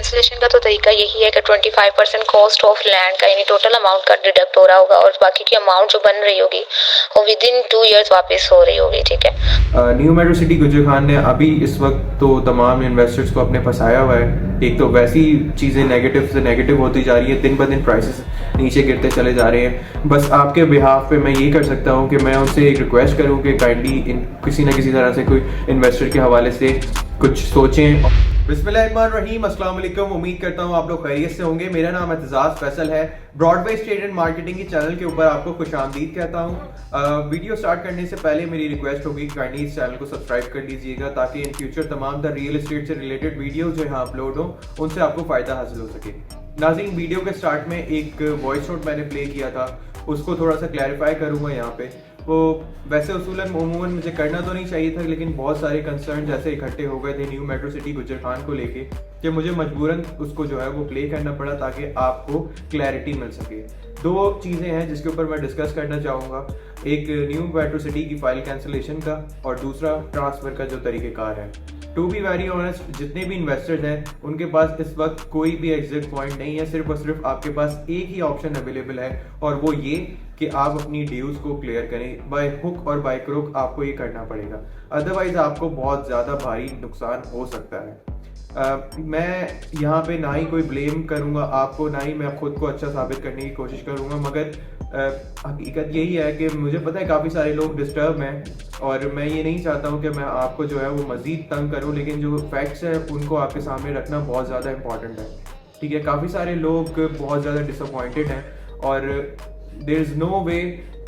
Cancellation का तो तरीका यही है कि 25% कॉस्ट ऑफ लैंड का यानी टोटल अमाउंट का डिडक्ट हो रहा होगा और बाकी की अमाउंट जो बन रही होगी वो विद इन 2 years वापस हो रही होगी। ठीक है। न्यू मेट्रो सिटी गुजर खान ने अभी इस वक्त तो तमाम इन्वेस्टर्स को अपने फंसाया हुआ है। एक तो वैसी चीज़ें नेगेटिव से नेगेटिव होती जा रही है, दिन ब दिन प्राइसेस नीचे गिरते चले जा रहे हैं। बस आपके बिहाफ पे मैं ये कर सकता हूँ कि मैं उनसे एक रिक्वेस्ट करूँ कि काइंडली किसी ना किसी तरह से कोई इन्वेस्टर के हवाले से कुछ सोचें। बिस्मिल्लाहिर्रहमानिर्रहीम, अस्सलाम वालेकुम। उम्मीद करता हूँ आप लोग खैरियत से होंगे। मेरा नाम एतजाज़ फैसल है। ब्रॉडवे स्टेट एंड मार्केटिंग की चैनल के ऊपर आपको खुशामदीद कहता हूँ। वीडियो स्टार्ट करने से पहले मेरी रिक्वेस्ट होगी कि काइंडली इस चैनल को सब्सक्राइब कर लीजिएगा ताकि इन फ्यूचर तमाम द रियल एस्टेट से रिलेटेड वीडियो जो यहाँ अपलोड हो उनसे आपको फ़ायदा हासिल हो सके। नाज़रीन, वीडियो के स्टार्ट में एक वॉइस नोट मैंने प्ले किया था, उसको थोड़ा सा क्लैरिफाई करूँगा यहाँ पे। वो वैसे उसूलन उमूमन मुझे करना तो नहीं चाहिए था, लेकिन बहुत सारे कंसर्न जैसे इकट्ठे हो गए थे न्यू मेट्रो सिटी गुजर खान को लेके कि मुझे मजबूरन उसको जो है वो प्ले करना पड़ा ताकि आपको क्लैरिटी मिल सके। दो चीज़ें हैं जिसके ऊपर मैं डिस्कस करना चाहूँगा, एक न्यू मेट्रो सिटी की फाइल कैंसिलेशन का और दूसरा ट्रांसफ़र का जो तरीक़ेकार है। टू बी वेरी ऑनेस्ट, जितने भी इन्वेस्टर्स हैं उनके पास इस वक्त कोई भी एग्जिट पॉइंट नहीं है। सिर्फ और सिर्फ आपके पास एक ही ऑप्शन अवेलेबल है और वो ये कि आप अपनी ड्यूज को क्लियर करें। बाय हुक और बाय क्रुक आपको ये करना पड़ेगा, अदरवाइज आपको बहुत ज़्यादा भारी नुकसान हो सकता है। मैं यहाँ पे ना ही कोई ब्लेम करूँगा आपको, ना ही मैं खुद को अच्छा साबित करने की कोशिश करूँगा, मगर हकीकत यही है कि मुझे पता है काफ़ी सारे लोग डिस्टर्ब हैं और मैं ये नहीं चाहता हूँ कि मैं आपको जो है वो मज़ीद तंग करूँ, लेकिन जो फैक्ट्स हैं उनको आपके सामने रखना बहुत ज़्यादा इंपॉर्टेंट है। ठीक है, काफ़ी सारे लोग बहुत ज़्यादा डिसअपॉइंटेड हैं और देयर इज़ नो वे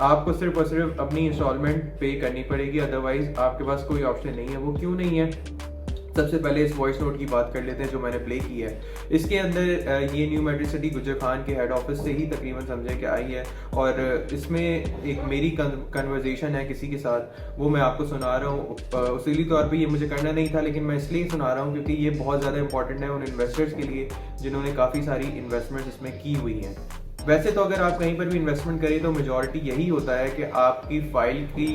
आपको सिर्फ और सिर्फ अपनी इंस्टॉलमेंट पे करनी पड़ेगी, अदरवाइज आपके पास कोई ऑप्शन नहीं है। वो क्यों नहीं है, सबसे पहले इस वॉइस नोट की बात कर लेते हैं जो मैंने प्ले की है। इसके अंदर ये न्यू मेट्रो सिटी गुजर खान के हेड ऑफिस से ही तकरीबन समझे कि आई है और इसमें एक मेरी कन्वर्जेशन है किसी के साथ, वो मैं आपको सुना रहा हूँ। उसीली तौर पे ये मुझे करना नहीं था, लेकिन मैं इसलिए सुना रहा हूँ क्योंकि ये बहुत ज़्यादा इंपॉर्टेंट है उन इन्वेस्टर्स के लिए जिन्होंने काफ़ी सारी इन्वेस्टमेंट्स इसमें की हुई हैं। वैसे तो अगर आप कहीं पर भी इन्वेस्टमेंट करें तो मेजॉरिटी यही होता है कि आपकी फाइल की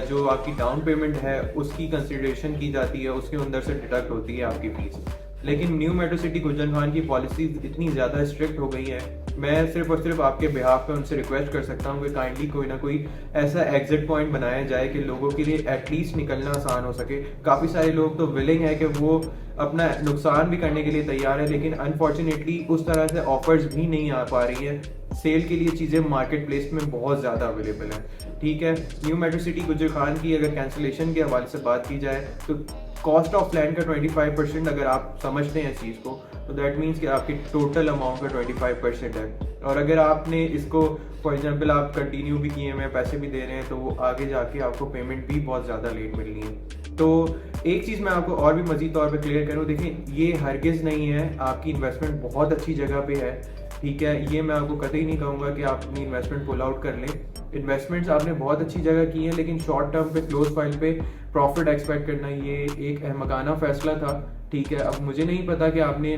जो आपकी डाउन पेमेंट है उसकी कंसिडरेशन की जाती है, उसके अंदर से डिडक्ट होती है आपकी फीस। लेकिन न्यू मेट्रो सिटी गुजर खान की पॉलिसीज इतनी ज़्यादा स्ट्रिक्ट हो गई है, मैं सिर्फ और सिर्फ आपके बिहाफ पे उनसे रिक्वेस्ट कर सकता हूँ कि काइंडली कोई ना कोई ऐसा एग्जिट पॉइंट बनाया जाए कि लोगों के लिए एटलीस्ट निकलना आसान हो सके। काफ़ी सारे लोग तो विलिंग है कि वो अपना नुकसान भी करने के लिए तैयार है, लेकिन अनफॉर्चुनेटली उस तरह से ऑफर्स भी नहीं आ पा रही हैं। सेल के लिए चीज़ें मार्केट प्लेस में बहुत ज़्यादा अवेलेबल हैं। ठीक है, न्यू मेट्रो सिटी गुजर खान की अगर कैंसिलेशन के हवाले से बात की जाए तो कॉस्ट ऑफ लैंड का 25% अगर आप समझते हैं इस चीज़ को तो दैट मीन्स कि आपकी टोटल अमाउंट का 25% है। और अगर आपने इसको फॉर एग्जांपल आप कंटिन्यू भी किए हुए पैसे भी दे रहे हैं तो वो आगे जाके आपको पेमेंट भी बहुत ज़्यादा लेट मिलनी है। तो एक चीज़ मैं आपको और भी मज़ीद तौर पे क्लियर करूँ, देखिए ये हरगिज़ नहीं है, आपकी इन्वेस्टमेंट बहुत अच्छी जगह पे है। ठीक है, ये मैं आपको कतई नहीं कहूँगा कि आप अपनी इन्वेस्टमेंट पुल आउट कर लें। इन्वेस्टमेंट्स आपने बहुत अच्छी जगह की हैं, लेकिन शॉर्ट टर्म पे क्लोज फाइल पे प्रॉफिट एक्सपेक्ट करना ये एक अहमकाना फैसला था। ठीक है, अब मुझे नहीं पता कि आपने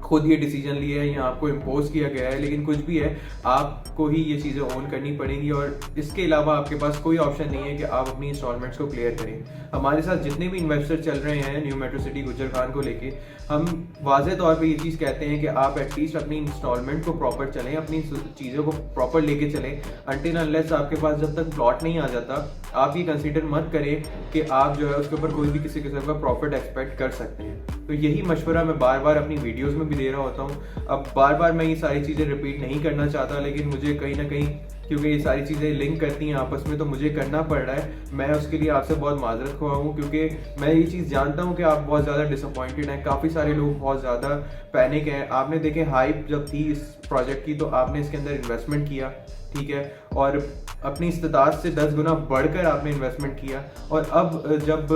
खुद ये डिसीजन लिया है या आपको इम्पोज किया गया है, लेकिन कुछ भी है आपको ही ये चीज़ें ओन करनी पड़ेंगी और इसके अलावा आपके पास कोई ऑप्शन नहीं है कि आप अपनी इंस्टॉलमेंट्स को क्लियर करें। हमारे साथ जितने भी इन्वेस्टर चल रहे हैं न्यू मेट्रो सिटी गुजर खान को लेके, हम वाज़े तौर पे ये चीज़ कहते हैं कि आप एटलीस्ट अपनी इंस्टॉलमेंट को प्रॉपर चलें, अपनी चीज़ों को प्रॉपर लेके चलें। अनटिल अनलेस आपके पास जब तक प्लॉट नहीं आ जाता आप ये कंसीडर मत करें कि आप जो है उसके ऊपर कोई भी किसी किस्म का प्रॉफिट एक्सपेक्ट कर सकते हैं। तो यही मशवरा मैं बार बार अपनी वीडियोस में भी दे रहा होता हूँ। अब बार बार मैं ये सारी चीज़ें रिपीट नहीं करना चाहता, लेकिन मुझे कहीं ना कहीं क्योंकि ये सारी चीज़ें लिंक करती हैं आपस में तो मुझे करना पड़ रहा है। मैं उसके लिए आपसे बहुत माजरत खुआ हूँ क्योंकि मैं ये चीज़ जानता हूँ कि आप बहुत ज़्यादा डिसअपॉइंटेड हैं। काफ़ी सारे लोग बहुत ज़्यादा पैनिक हैं। आपने देखे हाइप जब थी इस प्रोजेक्ट की तो आपने इसके अंदर इन्वेस्टमेंट किया, ठीक है, और अपनी इस्तेताद से 10 गुना बढ़कर आपने इन्वेस्टमेंट किया। और अब जब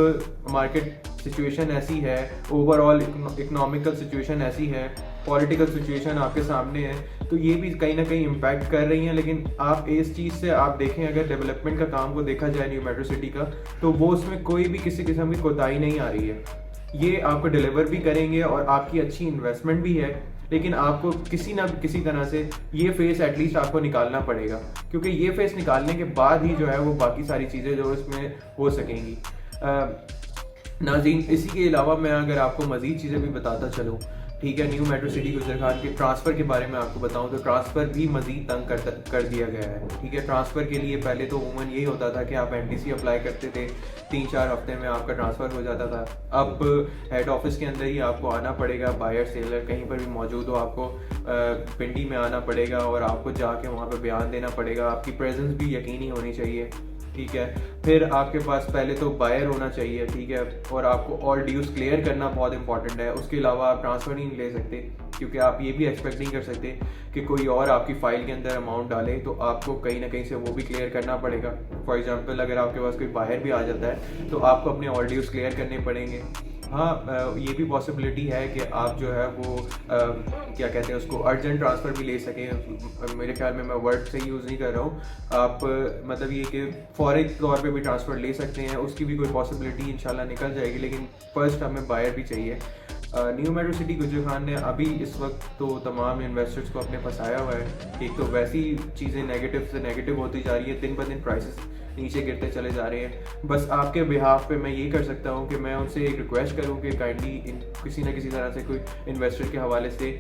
मार्केट सिचुएशन ऐसी है, ओवरऑल इकोनॉमिकल सिचुएशन ऐसी है, पॉलिटिकल सिचुएशन आपके सामने है, तो ये भी कहीं ना कहीं इम्पैक्ट कर रही हैं। लेकिन आप इस चीज़ से आप देखें, अगर डेवलपमेंट का काम को देखा जाए न्यू मेट्रो सिटी का, तो वो उसमें कोई भी किसी किस्म की कोताही नहीं आ रही है। ये आपको डिलीवर भी करेंगे और आपकी अच्छी इन्वेस्टमेंट भी है, लेकिन आपको किसी ना किसी तरह से ये फेस एटलीस्ट आपको निकालना पड़ेगा, क्योंकि ये फेस निकालने के बाद ही जो है वो बाकी सारी चीज़ें जो इसमें हो सकेंगी। नाज़रीन, इसी के अलावा मैं अगर आपको मज़ीद चीज़ें भी बताता चलूँ ठीक है। न्यू मेट्रो सिटी गुजरखान के ट्रांसफ़र के बारे में आपको बताऊं तो ट्रांसफ़र भी मज़ीद तंग कर दिया गया है। ठीक है, ट्रांसफ़र के लिए पहले तो उमूमन यही होता था कि आप एनटीसी अप्लाई करते थे, 3-4 हफ्ते में आपका ट्रांसफ़र हो जाता था। अब हेड ऑफिस के अंदर ही आपको आना पड़ेगा, बायर सेलर कहीं पर भी मौजूद हो, आपको पिंडी में आना पड़ेगा और आपको जाके वहाँ पर बयान देना पड़ेगा। आपकी प्रेजेंस भी यकीनी होनी चाहिए। ठीक है, फिर आपके पास पहले तो बायर होना चाहिए। ठीक है, और आपको ऑल ड्यूज क्लियर करना बहुत इंपॉर्टेंट है। उसके अलावा आप ट्रांसफ़र नहीं ले सकते, क्योंकि आप ये भी एक्सपेक्ट नहीं कर सकते कि कोई और आपकी फ़ाइल के अंदर अमाउंट डाले, तो आपको कहीं ना कहीं से वो भी क्लियर करना पड़ेगा। फॉर एग्जांपल, अगर आपके पास कोई बायर भी आ जाता है तो आपको अपने ऑल ड्यूज क्लियर करने पड़ेंगे। हाँ, ये भी पॉसिबिलिटी है कि आप जो है वो क्या कहते हैं उसको, अर्जेंट ट्रांसफ़र भी ले सकें। मेरे ख्याल में मैं वर्ड से यूज़ नहीं कर रहा हूँ। आप मतलब ये कि फौरी तौर पे भी ट्रांसफ़र ले सकते हैं, उसकी भी कोई पॉसिबिलिटी इंशाल्लाह निकल जाएगी, लेकिन फर्स्ट हमें बायर भी चाहिए। न्यू मेट्रो सिटी गुजरखान ने अभी इस वक्त तो तमाम इन्वेस्टर्स को अपने फंसाया हुआ है। एक तो वैसी चीज़ें नेगेटिव से नेगेटिव होती जा रही है, दिन ब दिन प्राइसेस नीचे गिरते चले जा रहे हैं। बस आपके बिहाफ पे मैं ये कर सकता हूँ कि मैं उनसे एक रिक्वेस्ट करूँ कि काइंडली किसी न किसी तरह से कोई इन्वेस्टर के हवाले से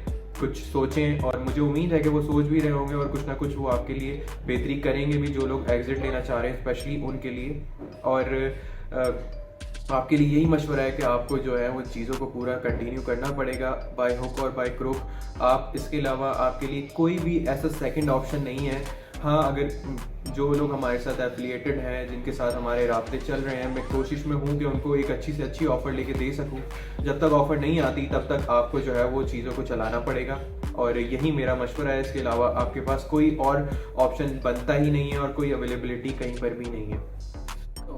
कुछ सोचें, और मुझे उम्मीद है कि वो सोच भी रहे होंगे और कुछ ना कुछ वो आपके लिए बेहतरी करेंगे भी, जो लोग एग्जिट लेना चाह रहे हैं स्पेशली उनके लिए। और आपके लिए यही मशवरा है कि आपको जो है वो चीज़ों को पूरा कंटिन्यू करना पड़ेगा बाय हुक और बाय क्रुक। आप इसके अलावा आपके लिए कोई भी ऐसा सेकंड ऑप्शन नहीं है। हाँ, अगर जो लोग हमारे साथ एफिलिएटेड हैं, जिनके साथ हमारे राब्ते चल रहे हैं, मैं कोशिश में हूँ कि उनको एक अच्छी से अच्छी ऑफ़र लेके दे सकूँ। जब तक ऑफ़र नहीं आती तब तक आपको जो है वो चीज़ों को चलाना पड़ेगा, और यही मेरा मशवरा है। इसके अलावा आपके पास कोई और ऑप्शन बनता ही नहीं है और कोई अवेलेबिलिटी कहीं पर भी नहीं है।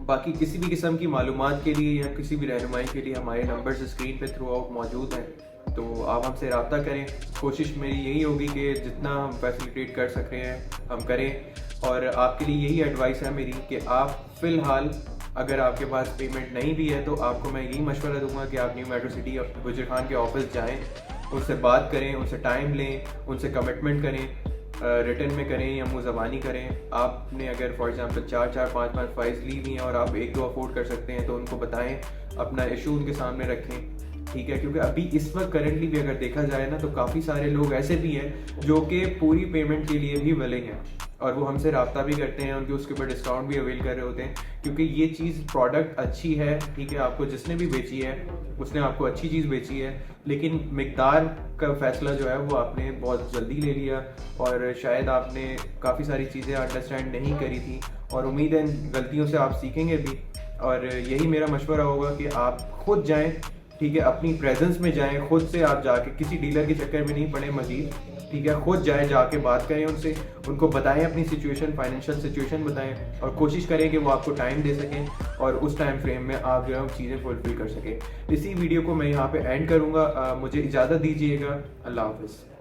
बाकी किसी भी किस्म की मालूमात के लिए या किसी भी रहनुमाई के लिए हमारे नंबर्स स्क्रीन पे थ्रू आउट मौजूद हैं, तो आप हमसे रब्ता करें। कोशिश मेरी यही होगी कि जितना हम फैसिलिटेट कर सक रहे हैं हम करें, और आपके लिए यही एडवाइस है मेरी कि आप फ़िलहाल अगर आपके पास पेमेंट नहीं भी है तो आपको मैं यही मशवरा दूंगा कि आप न्यू मेट्रो सिटी गुजरखान के ऑफिस जाएँ, उनसे बात करें, उनसे टाइम लें, उनसे कमिटमेंट करें, रिटर्न में करें या मुँह ज़बानी करें। आपने अगर फॉर एग्जांपल 4-4, 5-5 फाइल्स ली हुई हैं और आप 1-2 अफोर्ड कर सकते हैं तो उनको बताएं, अपना इशू उनके सामने रखें। ठीक है, क्योंकि अभी इस वक्त करंटली भी अगर देखा जाए ना तो काफ़ी सारे लोग ऐसे भी हैं जो कि पूरी पेमेंट के लिए भी विलिंग हैं, और वो हमसे रब्ता भी करते हैं, उनके उसके ऊपर डिस्काउंट भी अवेल कर रहे होते हैं, क्योंकि ये चीज़ प्रोडक्ट अच्छी है। ठीक है, आपको जिसने भी बेची है उसने आपको अच्छी चीज़ बेची है, लेकिन मिकदार का फैसला जो है वो आपने बहुत जल्दी ले लिया, और शायद आपने काफ़ी सारी चीज़ें अंडरस्टैंड नहीं करी थी, और उम्मीद है गलतियों से आप सीखेंगे भी। और यही मेरा मशवरा होगा कि आप खुद जाएं, ठीक है, अपनी प्रेजेंस में जाएं, खुद से आप जाके किसी डीलर के चक्कर में नहीं पड़े मजीद। ठीक है, खुद जाएं, जाके बात करें उनसे, उनको बताएं अपनी सिचुएशन, फाइनेंशियल सिचुएशन बताएं, और कोशिश करें कि वो आपको टाइम दे सकें और उस टाइम फ्रेम में आप जो है चीज़ें फुलफिल कर सकें। इसी वीडियो को मैं यहाँ पे एंड करूँगा। मुझे इजाज़त दीजिएगा। अल्लाह हाफ़िज़।